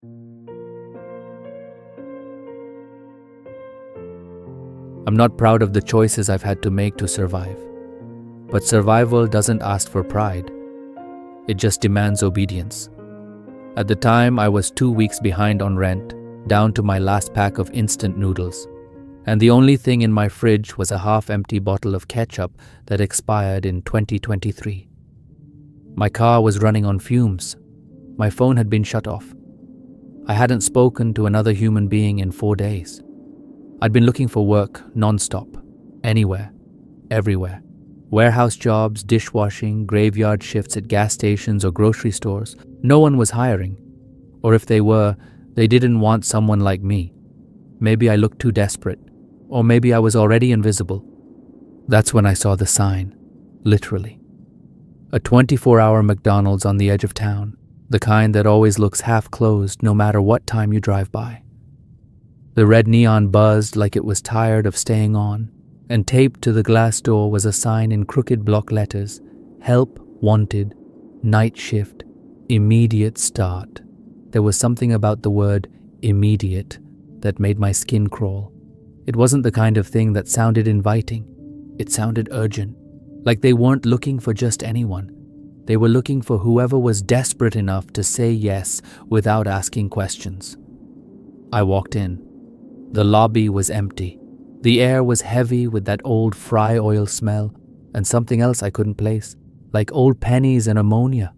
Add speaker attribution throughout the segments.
Speaker 1: I'm not proud of the choices I've had to make to survive. But survival doesn't ask for pride. It just demands obedience. At the time, I was 2 weeks behind on rent, down to my last pack of instant noodles. And the only thing in my fridge was a half-empty bottle of ketchup that expired in 2023. My car was running on fumes. My phone had been shut off. I hadn't spoken to another human being in 4 days. I'd been looking for work non-stop, anywhere, everywhere. Warehouse jobs, dishwashing, graveyard shifts at gas stations or grocery stores. No one was hiring. Or if they were, they didn't want someone like me. Maybe I looked too desperate. Or maybe I was already invisible. That's when I saw the sign, literally. A 24-hour McDonald's on the edge of town, the kind that always looks half-closed no matter what time you drive by. The red neon buzzed like it was tired of staying on, and taped to the glass door was a sign in crooked block letters: Help Wanted, Night Shift, Immediate Start. There was something about the word immediate that made my skin crawl. It wasn't the kind of thing that sounded inviting. It sounded urgent, like they weren't looking for just anyone. They were looking for whoever was desperate enough to say yes without asking questions. I walked in. The lobby was empty. The air was heavy with that old fry oil smell and something else I couldn't place, like old pennies and ammonia.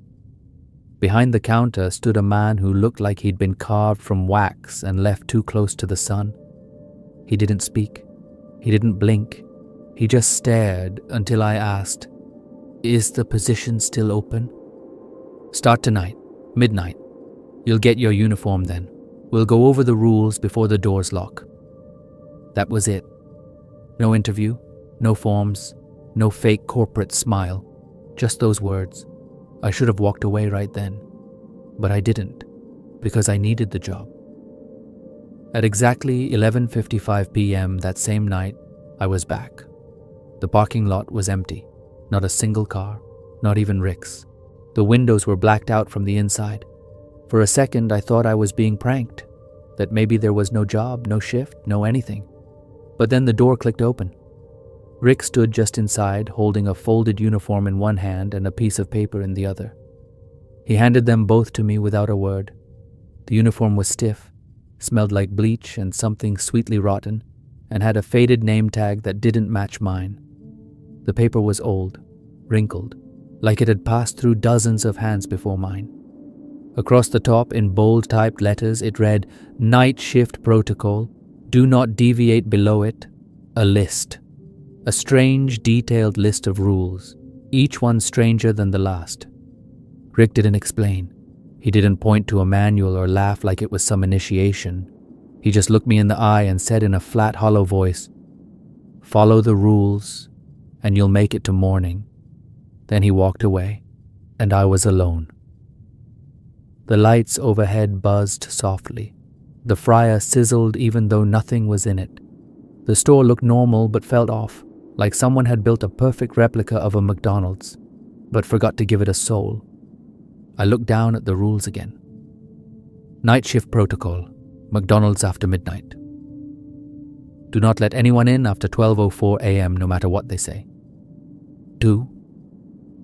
Speaker 1: Behind the counter stood a man who looked like he'd been carved from wax and left too close to the sun. He didn't speak. He didn't blink. He just stared until I asked, "Is the position still open?" "Start tonight, midnight. You'll get your uniform then. We'll go over the rules before the doors lock." That was it. No interview, no forms, no fake corporate smile. Just those words. I should have walked away right then. But I didn't, because I needed the job. At exactly 11:55 p.m. that same night, I was back. The parking lot was empty. Not a single car, not even Rick's. The windows were blacked out from the inside. For a second, I thought I was being pranked, that maybe there was no job, no shift, no anything. But then the door clicked open. Rick stood just inside, holding a folded uniform in one hand and a piece of paper in the other. He handed them both to me without a word. The uniform was stiff, smelled like bleach and something sweetly rotten, and had a faded name tag that didn't match mine. The paper was old, wrinkled, like it had passed through dozens of hands before mine. Across the top, in bold typed letters, it read, "Night Shift Protocol. Do not deviate below it. A list." A strange, detailed list of rules, each one stranger than the last. Rick didn't explain. He didn't point to a manual or laugh like it was some initiation. He just looked me in the eye and said in a flat, hollow voice, "Follow the rules, and you'll make it to morning." Then he walked away, and I was alone. The lights overhead buzzed softly. The fryer sizzled even though nothing was in it. The store looked normal but felt off, like someone had built a perfect replica of a McDonald's, but forgot to give it a soul. I looked down at the rules again. Night shift protocol, McDonald's after midnight. Do not let anyone in after 12:04 a.m. no matter what they say. 2.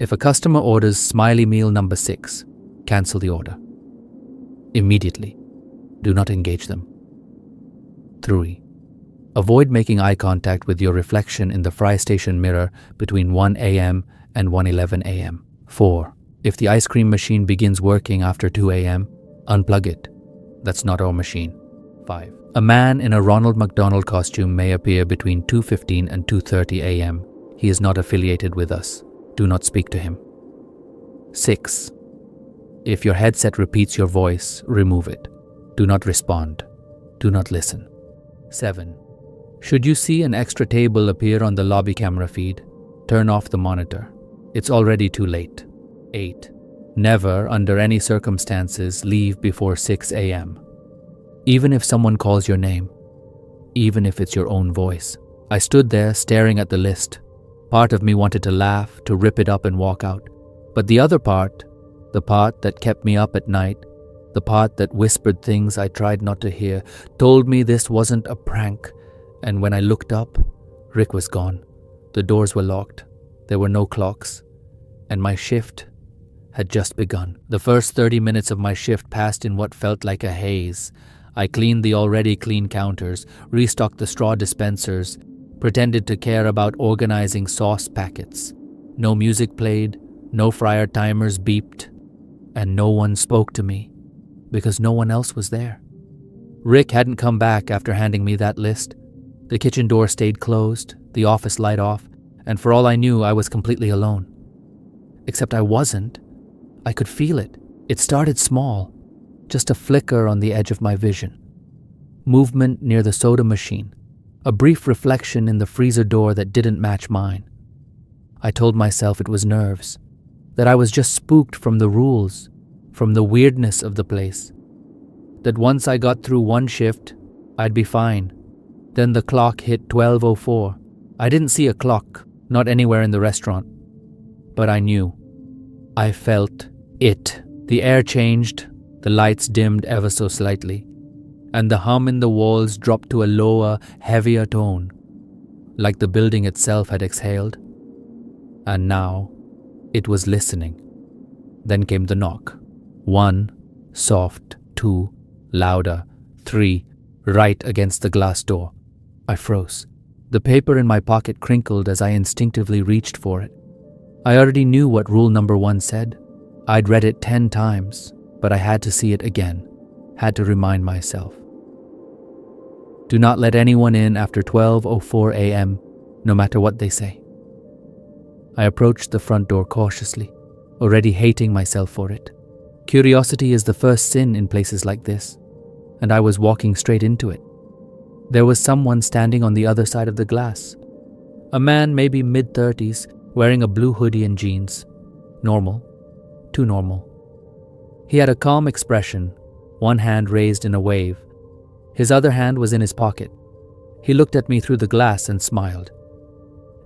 Speaker 1: If a customer orders smiley meal number 6, cancel the order. Immediately. Do not engage them. 3. Avoid making eye contact with your reflection in the fry station mirror between 1 a.m. and 1:11 a.m. 4. If the ice cream machine begins working after 2 a.m., unplug it. That's not our machine. 5. A man in a Ronald McDonald costume may appear between 2:15 and 2:30 a.m. He is not affiliated with us. Do not speak to him. 6. If your headset repeats your voice, remove it. Do not respond. Do not listen. 7. Should you see an extra table appear on the lobby camera feed, turn off the monitor. It's already too late. 8. Never, under any circumstances, leave before 6 a.m. Even if someone calls your name. Even if it's your own voice. I stood there staring at the list. Part of me wanted to laugh, to rip it up and walk out. But the other part, the part that kept me up at night, The part that whispered things I tried not to hear, told me this wasn't a prank, and when I looked up, Rick was gone. The doors were locked, there were no clocks, and my shift had just begun. The first 30 minutes of my shift passed in what felt like a haze. I cleaned the already clean counters, restocked the straw dispensers, pretended to care about organizing sauce packets. No music played, no fryer timers beeped, and no one spoke to me because no one else was there. Rick hadn't come back after handing me that list. The kitchen door stayed closed, the office light off, and for all I knew, I was completely alone. Except I wasn't. I could feel it. It started small, just a flicker on the edge of my vision. Movement near the soda machine, a brief reflection in the freezer door that didn't match mine. I told myself it was nerves, that I was just spooked from the rules, from the weirdness of the place. That once I got through one shift, I'd be fine. Then the clock hit 12:04. I didn't see a clock, not anywhere in the restaurant. But I knew. I felt it. The air changed, the lights dimmed ever so slightly, and the hum in the walls dropped to a lower, heavier tone, like the building itself had exhaled. And now, it was listening. Then came the knock. 1, soft, 2, louder, 3, right against the glass door. I froze. The paper in my pocket crinkled as I instinctively reached for it. I already knew what rule number 1 said. I'd read it 10 times, but I had to see it again, had to remind myself. Do not let anyone in after 12:04 a.m., no matter what they say. I approached the front door cautiously, already hating myself for it. Curiosity is the first sin in places like this, and I was walking straight into it. There was someone standing on the other side of the glass. A man, maybe mid-30s, wearing a blue hoodie and jeans. Normal. Too normal. He had a calm expression, one hand raised in a wave. His other hand was in his pocket. He looked at me through the glass and smiled.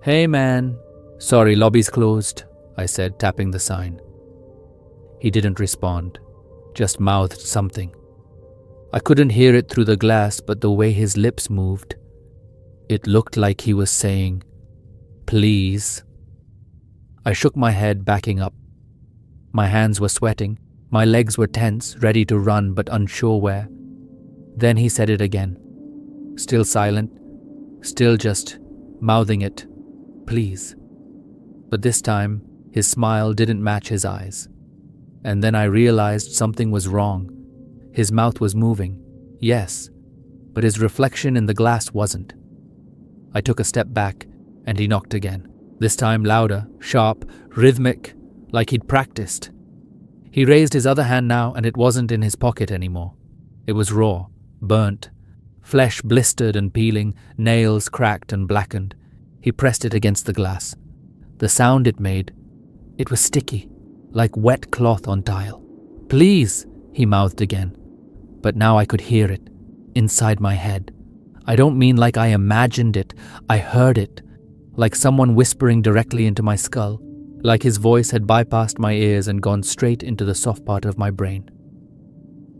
Speaker 1: "Hey man, sorry, lobby's closed," I said, tapping the sign. He didn't respond, just mouthed something. I couldn't hear it through the glass, but the way his lips moved, it looked like he was saying, "Please." I shook my head, backing up. My hands were sweating, my legs were tense, ready to run but unsure where. Then he said it again. Still silent, still just mouthing it, "Please." But this time, his smile didn't match his eyes. And then I realized something was wrong. His mouth was moving, yes, but his reflection in the glass wasn't. I took a step back, and he knocked again. This time louder, sharp, rhythmic, like he'd practiced. He raised his other hand now, and it wasn't in his pocket anymore. It was raw, burnt, flesh blistered and peeling, nails cracked and blackened. He pressed it against the glass. The sound it made, it was sticky, like wet cloth on tile. "Please," he mouthed again. But now I could hear it, inside my head. I don't mean like I imagined it, I heard it, like someone whispering directly into my skull, like his voice had bypassed my ears and gone straight into the soft part of my brain.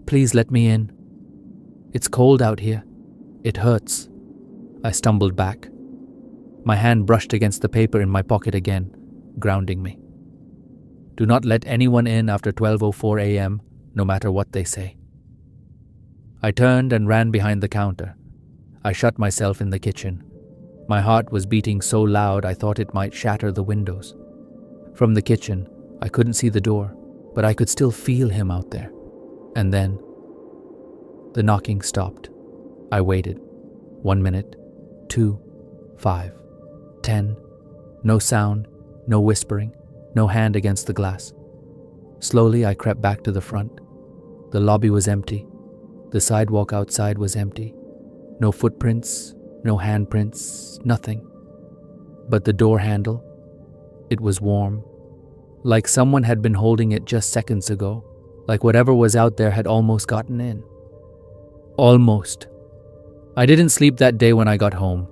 Speaker 1: "Please let me in. It's cold out here. It hurts." I stumbled back. My hand brushed against the paper in my pocket again, grounding me. Do not let anyone in after 12:04 a.m., no matter what they say. I turned and ran behind the counter. I shut myself in the kitchen. My heart was beating so loud I thought it might shatter the windows. From the kitchen, I couldn't see the door, but I could still feel him out there. And then, the knocking stopped. I waited. 1 minute, 2, 5, 10. No sound, no whispering, no hand against the glass. Slowly, I crept back to the front. The lobby was empty. The sidewalk outside was empty. No footprints, no handprints, nothing. But the door handle, it was warm. Like someone had been holding it just seconds ago. Like whatever was out there had almost gotten in. Almost. I didn't sleep that day when I got home.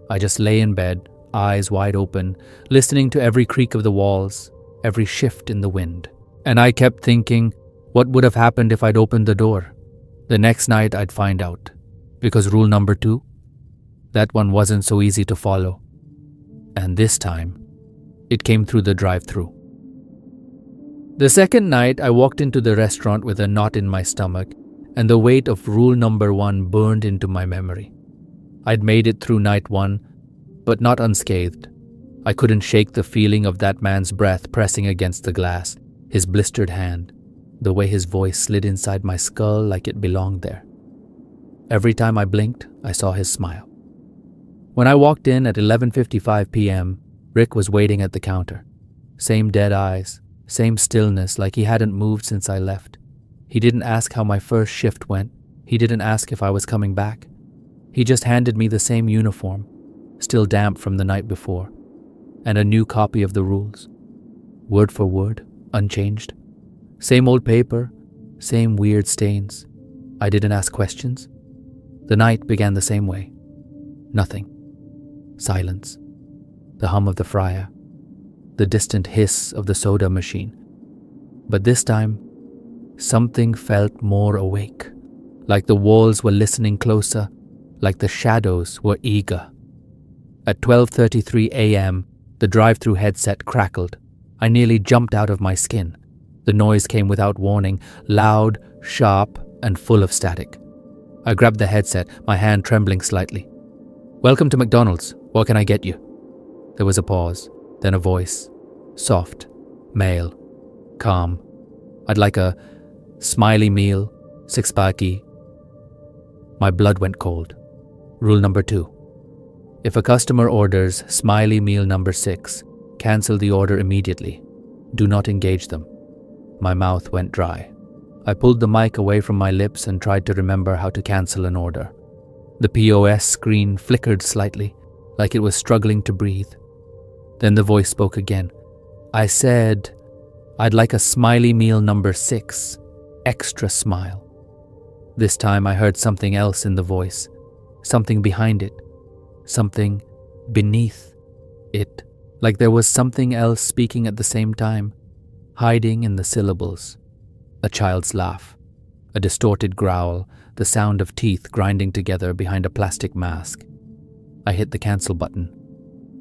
Speaker 1: I just lay in bed, eyes wide open, listening to every creak of the walls, every shift in the wind. And I kept thinking, What would have happened if I'd opened the door? The next night I'd find out. Because rule number 2, that one wasn't so easy to follow. And this time, it came through the drive-thru. The second night, I walked into the restaurant with a knot in my stomach, and the weight of rule number 1 burned into my memory. I'd made it through night 1, but not unscathed. I couldn't shake the feeling of that man's breath pressing against the glass, his blistered hand, the way his voice slid inside my skull like it belonged there. Every time I blinked, I saw his smile. When I walked in at 11:55 p.m., Rick was waiting at the counter. Same dead eyes, same stillness like he hadn't moved since I left. He didn't ask how my first shift went. He didn't ask if I was coming back. He just handed me the same uniform, still damp from the night before, and a new copy of the rules. Word for word, unchanged. Same old paper, same weird stains. I didn't ask questions. The night began the same way. Nothing. Silence. The hum of the fryer. The distant hiss of the soda machine. But this time, something felt more awake. Like the walls were listening closer, like the shadows were eager. At 12:33 a.m., the drive-thru headset crackled. I nearly jumped out of my skin. The noise came without warning, loud, sharp, and full of static. I grabbed the headset, my hand trembling slightly. "Welcome to McDonald's. What can I get you?" There was a pause, then a voice. Soft, male, calm. "I'd like a smiley meal, 6-packy." My blood went cold. Rule number 2. If a customer orders smiley meal number 6, cancel the order immediately. Do not engage them. My mouth went dry. I pulled the mic away from my lips and tried to remember how to cancel an order. The POS screen flickered slightly, like it was struggling to breathe. Then the voice spoke again. I said, "I'd like a smiley meal number 6, extra smile." This time I heard something else in the voice, something behind it, something beneath it, like there was something else speaking at the same time, hiding in the syllables. A child's laugh, a distorted growl, the sound of teeth grinding together behind a plastic mask. I hit the cancel button.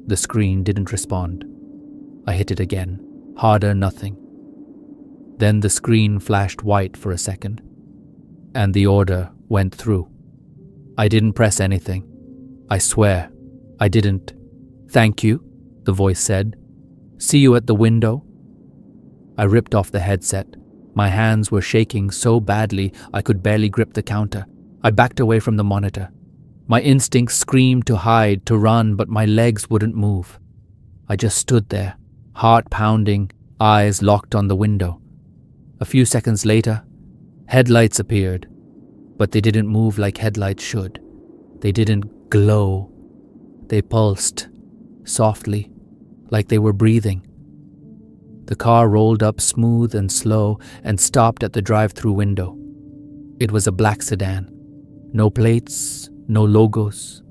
Speaker 1: The screen didn't respond. I hit it again, harder, nothing. Then the screen flashed white for a second, and the order went through. I didn't press anything. I swear, I didn't. "Thank you," the voice said. "See you at the window." I ripped off the headset. My hands were shaking so badly I could barely grip the counter. I backed away from the monitor. My instincts screamed to hide, to run, but my legs wouldn't move. I just stood there, heart pounding, eyes locked on the window. A few seconds later, headlights appeared, but they didn't move like headlights should. They didn't glow. They pulsed, softly, like they were breathing. The car rolled up smooth and slow and stopped at the drive-thru window. It was a black sedan. No plates, no logos.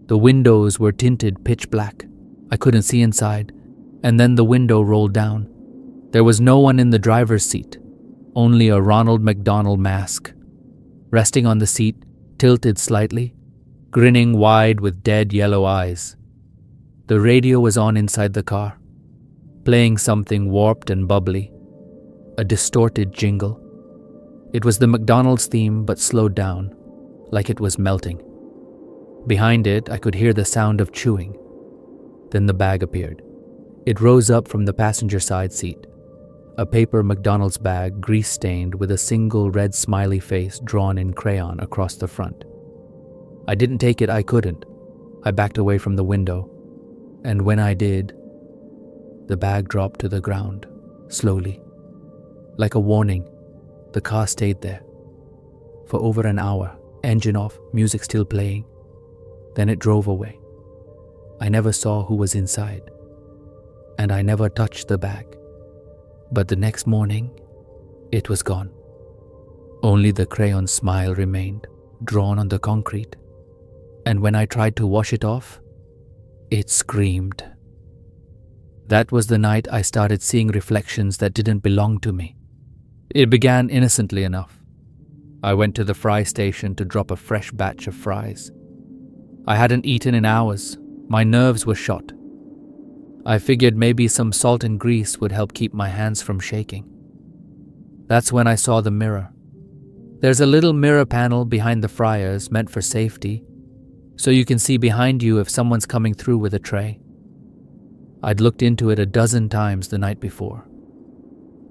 Speaker 1: The windows were tinted pitch black. I couldn't see inside, and then the window rolled down. There was no one in the driver's seat, only a Ronald McDonald mask. Resting on the seat, tilted slightly, grinning wide with dead yellow eyes. The radio was on inside the car, playing something warped and bubbly, a distorted jingle. It was the McDonald's theme but slowed down, like it was melting. Behind it, I could hear the sound of chewing. Then the bag appeared. It rose up from the passenger side seat, a paper McDonald's bag grease-stained with a single red smiley face drawn in crayon across the front. I didn't take it, I couldn't. I backed away from the window, and when I did, the bag dropped to the ground, slowly. Like a warning, the car stayed there. For over an hour, engine off, music still playing. Then it drove away. I never saw who was inside, and I never touched the bag. But the next morning, it was gone. Only the crayon smile remained, drawn on the concrete. And when I tried to wash it off, it screamed. That was the night I started seeing reflections that didn't belong to me. It began innocently enough. I went to the fry station to drop a fresh batch of fries. I hadn't eaten in hours. My nerves were shot. I figured maybe some salt and grease would help keep my hands from shaking. That's when I saw the mirror. There's a little mirror panel behind the fryers meant for safety, so you can see behind you if someone's coming through with a tray. I'd looked into it a dozen times the night before.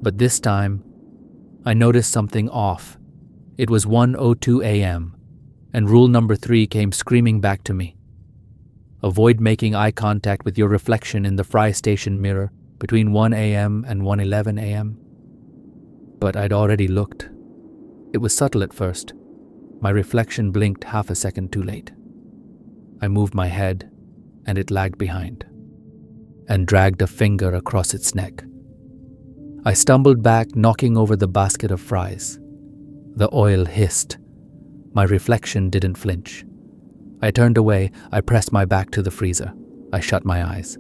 Speaker 1: But this time, I noticed something off. It was 1:02 a.m., and rule number 3 came screaming back to me. Avoid making eye contact with your reflection in the fry station mirror between 1 a.m. and 1:11 a.m. But I'd already looked. It was subtle at first. My reflection blinked half a second too late. I moved my head, and it lagged behind, and dragged a finger across its neck. I stumbled back, knocking over the basket of fries. The oil hissed. My reflection didn't flinch. I turned away. I pressed my back to the freezer. I shut my eyes.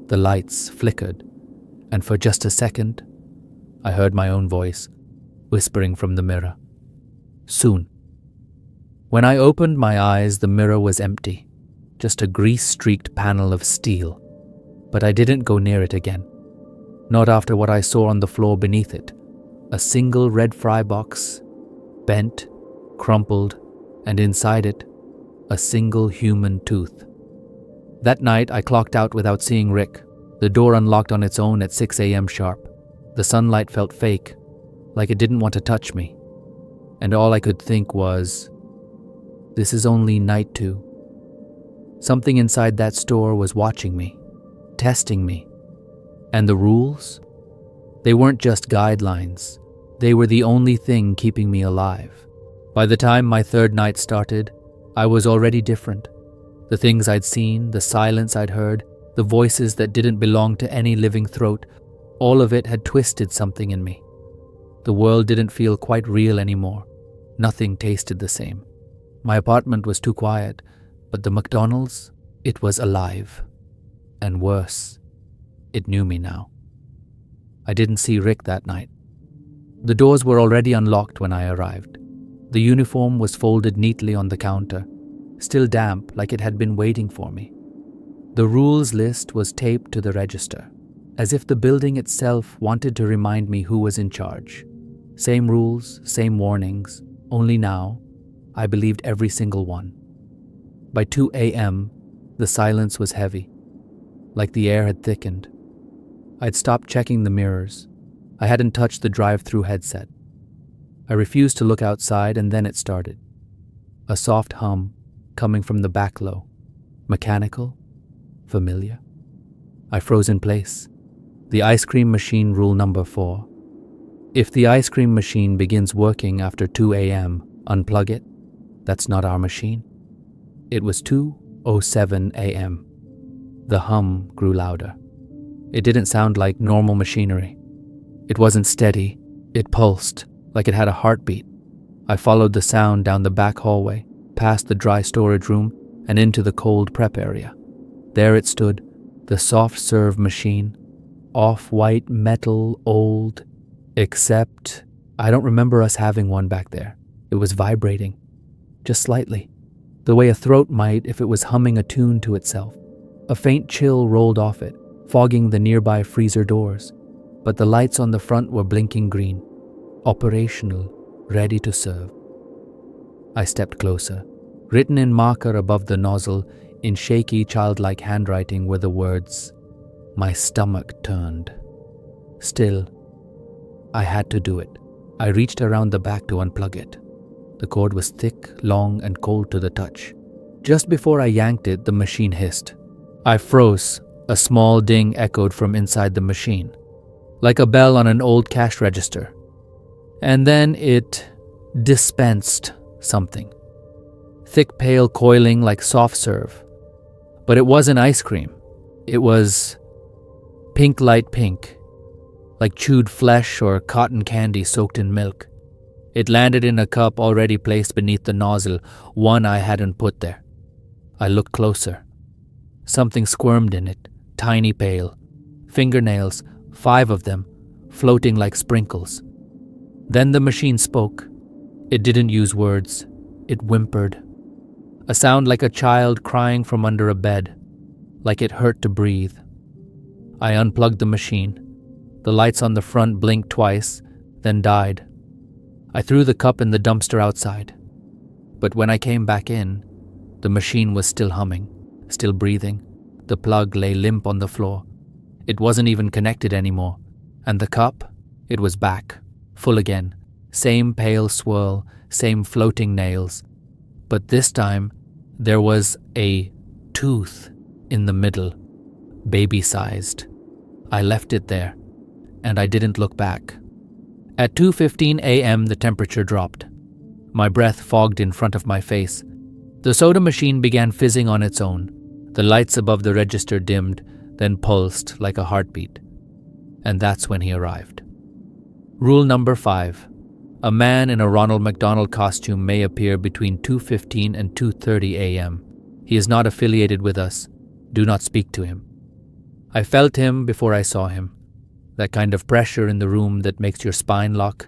Speaker 1: The lights flickered, and for just a second, I heard my own voice whispering from the mirror. Soon. When I opened my eyes, the mirror was empty, just a grease-streaked panel of steel. But I didn't go near it again. Not after what I saw on the floor beneath it. A single red fry box, bent, crumpled, and inside it, a single human tooth. That night, I clocked out without seeing Rick. The door unlocked on its own at 6 a.m. sharp. The sunlight felt fake, like it didn't want to touch me. And all I could think was, this is only night 2. Something inside that store was watching me, testing me. And the rules? They weren't just guidelines. They were the only thing keeping me alive. By the time my 3rd night started, I was already different. The things I'd seen, the silence I'd heard, the voices that didn't belong to any living throat, all of it had twisted something in me. The world didn't feel quite real anymore. Nothing tasted the same. My apartment was too quiet, but the McDonald's, it was alive. And worse, it knew me now. I didn't see Rick that night. The doors were already unlocked when I arrived. The uniform was folded neatly on the counter, still damp like it had been waiting for me. The rules list was taped to the register, as if the building itself wanted to remind me who was in charge. Same rules, same warnings, only now, I believed every single one. By 2 a.m., the silence was heavy, like the air had thickened. I'd stopped checking the mirrors. I hadn't touched the drive-through headset. I refused to look outside, and then it started. A soft hum coming from the back low. Mechanical, familiar. I froze in place. The ice cream machine rule number 4. If the ice cream machine begins working after 2 a.m., unplug it. That's not our machine. It was 2:07 a.m. The hum grew louder. It didn't sound like normal machinery. It wasn't steady. It pulsed, like it had a heartbeat. I followed the sound down the back hallway, past the dry storage room, and into the cold prep area. There it stood, the soft serve machine. Off-white metal, old. Except, I don't remember us having one back there. It was vibrating, just slightly, the way a throat might if it was humming a tune to itself. A faint chill rolled off it, fogging the nearby freezer doors, but the lights on the front were blinking green, operational, ready to serve. I stepped closer. Written in marker above the nozzle, in shaky, childlike handwriting were the words, "My stomach turned." Still, I had to do it. I reached around the back to unplug it. The cord was thick, long, and cold to the touch. Just before I yanked it, the machine hissed. I froze. A small ding echoed from inside the machine, like a bell on an old cash register. And then it dispensed something. Thick, pale, coiling like soft serve. But it wasn't ice cream. It was pink, light pink, like chewed flesh or cotton candy soaked in milk. It landed in a cup already placed beneath the nozzle, one I hadn't put there. I looked closer. Something squirmed in it, tiny pale. Fingernails, 5 of them, floating like sprinkles. Then the machine spoke. It didn't use words. It whimpered. A sound like a child crying from under a bed, like it hurt to breathe. I unplugged the machine. The lights on the front blinked twice, then died. I threw the cup in the dumpster outside. But when I came back in, the machine was still humming, still breathing. The plug lay limp on the floor. It wasn't even connected anymore. And the cup, it was back, full again. Same pale swirl, same floating nails. But this time, there was a tooth in the middle, baby-sized. I left it there, and I didn't look back. At 2:15 a.m., the temperature dropped. My breath fogged in front of my face. The soda machine began fizzing on its own. The lights above the register dimmed, then pulsed like a heartbeat. And that's when he arrived. Rule number 5. A man in a Ronald McDonald costume may appear between 2:15 and 2:30 a.m. He is not affiliated with us. Do not speak to him. I felt him before I saw him. That kind of pressure in the room that makes your spine lock.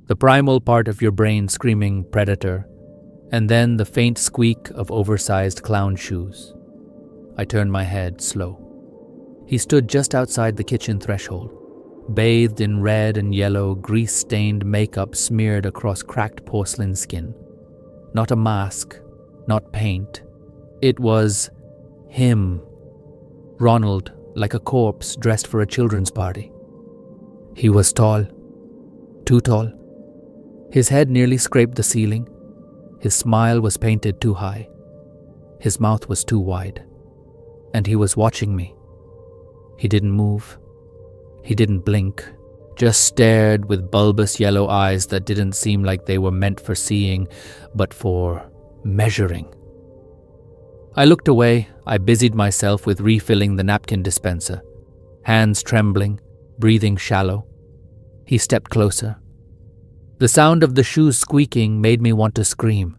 Speaker 1: The primal part of your brain screaming predator. And then the faint squeak of oversized clown shoes. I turned my head slow. He stood just outside the kitchen threshold, bathed in red and yellow, grease-stained makeup smeared across cracked porcelain skin. Not a mask, not paint. It was him. Ronald, like a corpse dressed for a children's party. He was tall. Too tall. His head nearly scraped the ceiling. His smile was painted too high. His mouth was too wide. And he was watching me. He didn't move. He didn't blink, just stared with bulbous yellow eyes that didn't seem like they were meant for seeing, but for measuring. I looked away. I busied myself with refilling the napkin dispenser, hands trembling, breathing shallow. He stepped closer. The sound of the shoes squeaking made me want to scream,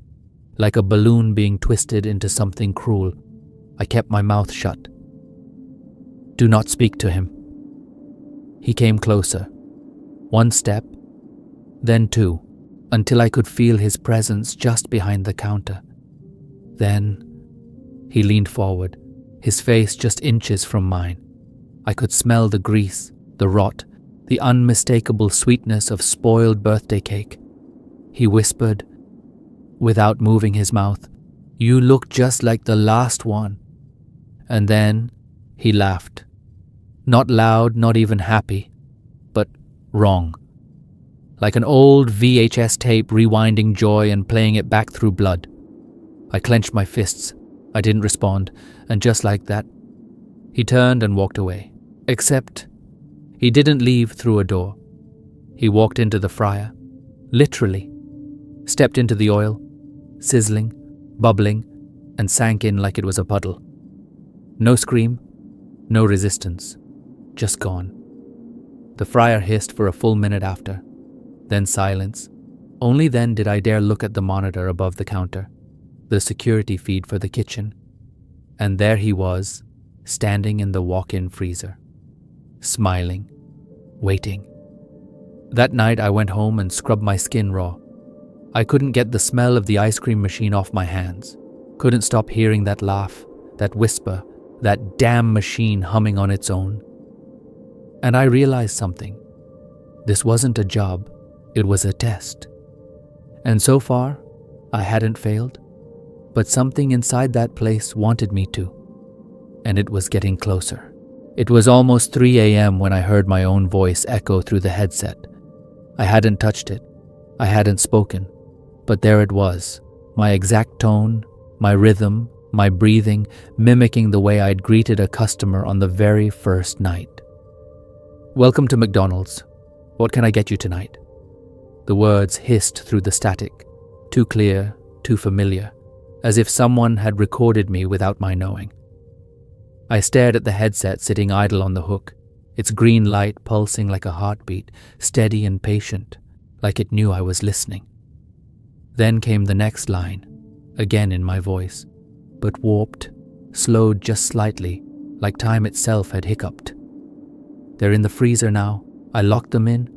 Speaker 1: like a balloon being twisted into something cruel. I kept my mouth shut. Do not speak to him. He came closer. 1 step, then 2, until I could feel his presence just behind the counter. Then he leaned forward, his face just inches from mine. I could smell the grease, the rot, the unmistakable sweetness of spoiled birthday cake. He whispered, without moving his mouth, "You look just like the last one." And then he laughed. Not loud, not even happy, but wrong. Like an old VHS tape rewinding joy and playing it back through blood. I clenched my fists. I didn't respond, and just like that, he turned and walked away. Except he didn't leave through a door. He walked into the fryer, literally, stepped into the oil, sizzling, bubbling, and sank in like it was a puddle. No scream, no resistance, just gone. The fryer hissed for a full minute after, then silence. Only then did I dare look at the monitor above the counter, the security feed for the kitchen, and there he was, standing in the walk-in freezer, smiling, waiting. That night I went home and scrubbed my skin raw. I couldn't get the smell of the ice cream machine off my hands, couldn't stop hearing that laugh, that whisper, that damn machine humming on its own. And I realized something. This wasn't a job, it was a test. And so far, I hadn't failed, but something inside that place wanted me to. And it was getting closer. It was almost 3 a.m. when I heard my own voice echo through the headset. I hadn't touched it. I hadn't spoken. But there it was, my exact tone, my rhythm, my breathing, mimicking the way I'd greeted a customer on the very first night. "Welcome to McDonald's. What can I get you tonight?" The words hissed through the static, too clear, too familiar, as if someone had recorded me without my knowing. I stared at the headset sitting idle on the hook, its green light pulsing like a heartbeat, steady and patient, like it knew I was listening. Then came the next line, again in my voice, but warped, slowed just slightly, like time itself had hiccuped. "They're in the freezer now. I locked them in.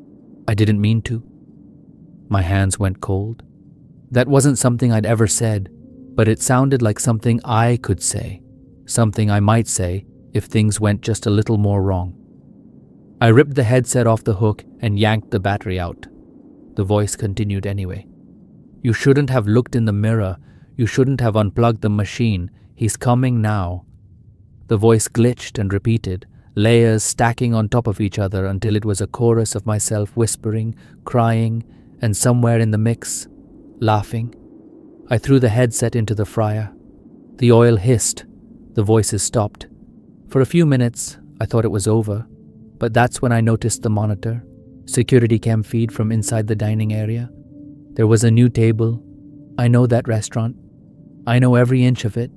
Speaker 1: I didn't mean to. My hands went cold. That wasn't something I'd ever said, but it sounded like something I could say, something I might say if things went just a little more wrong. I ripped the headset off the hook and yanked the battery out. The voice continued anyway. You shouldn't have looked in the mirror. You shouldn't have unplugged the machine. He's coming now. The voice glitched and repeated, layers stacking on top of each other until it was a chorus of myself whispering, crying, and somewhere in the mix, laughing. I threw the headset into the fryer. The oil hissed. The voices stopped. For a few minutes, I thought it was over, but that's when I noticed the monitor, security cam feed from inside the dining area. There was a new table. I know that restaurant. I know every inch of it,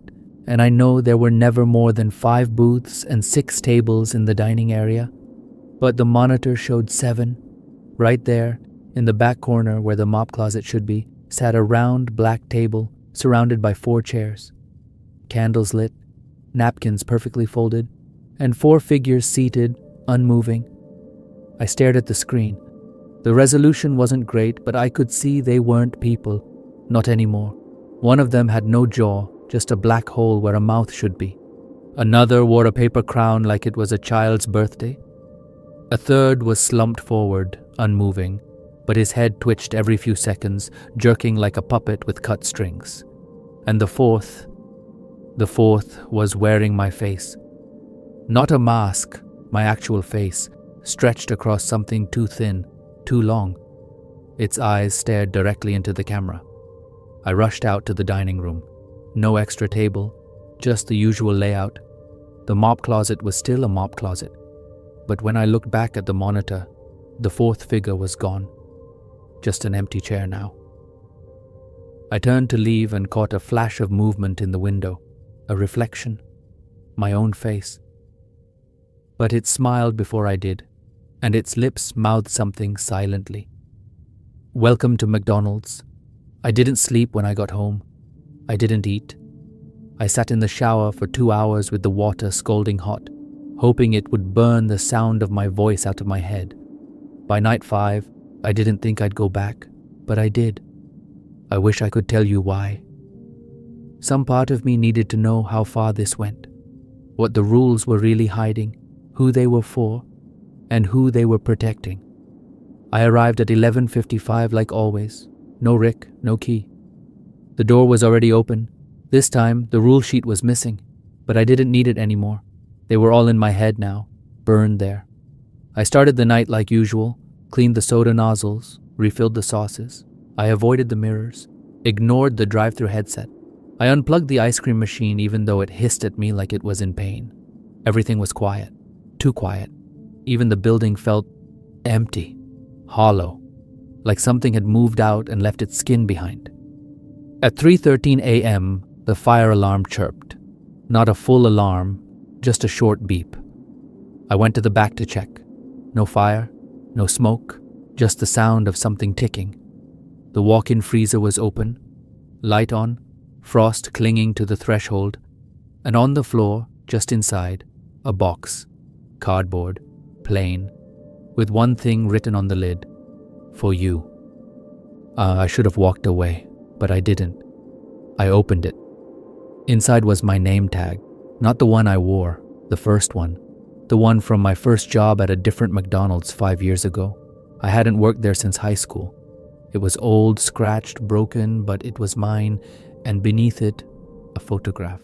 Speaker 1: and I know there were never more than 5 booths and 6 tables in the dining area. But the monitor showed 7. Right there, in the back corner where the mop closet should be, sat a round black table surrounded by 4 chairs. Candles lit, napkins perfectly folded, and 4 figures seated, unmoving. I stared at the screen. The resolution wasn't great, but I could see they weren't people. Not anymore. One of them had no jaw, just a black hole where a mouth should be. Another wore a paper crown like it was a child's birthday. A third was slumped forward, unmoving, but his head twitched every few seconds, jerking like a puppet with cut strings. And the fourth was wearing my face. Not a mask, my actual face, stretched across something too thin, too long. Its eyes stared directly into the camera. I rushed out to the dining room. No extra table, just the usual layout. The mop closet was still a mop closet. But when I looked back at the monitor, the 4th figure was gone. Just an empty chair now. I turned to leave and caught a flash of movement in the window, a reflection, my own face. But it smiled before I did, and its lips mouthed something silently. Welcome to McDonald's. I didn't sleep when I got home. I didn't eat. I sat in the shower for 2 hours with the water scalding hot, hoping it would burn the sound of my voice out of my head. By night 5, I didn't think I'd go back, but I did. I wish I could tell you why. Some part of me needed to know how far this went, what the rules were really hiding, who they were for, and who they were protecting. I arrived at 11:55 like always. No Rick, no key. The door was already open. This time, the rule sheet was missing, but I didn't need it anymore. They were all in my head now, burned there. I started the night like usual, cleaned the soda nozzles, refilled the sauces. I avoided the mirrors, ignored the drive-thru headset. I unplugged the ice cream machine even though it hissed at me like it was in pain. Everything was quiet, too quiet. Even the building felt empty, hollow, like something had moved out and left its skin behind. At 3:13 a.m., the fire alarm chirped. Not a full alarm, just a short beep. I went to the back to check. No fire, no smoke, just the sound of something ticking. The walk-in freezer was open, light on, frost clinging to the threshold, and on the floor, just inside, a box, cardboard, plain, with one thing written on the lid: for you. I should have walked away, but I didn't. I opened it. Inside was my name tag, not the one I wore, the first one, the one from my first job at a different McDonald's 5 years ago. I hadn't worked there since high school. It was old, scratched, broken, but it was mine, and beneath it, a photograph.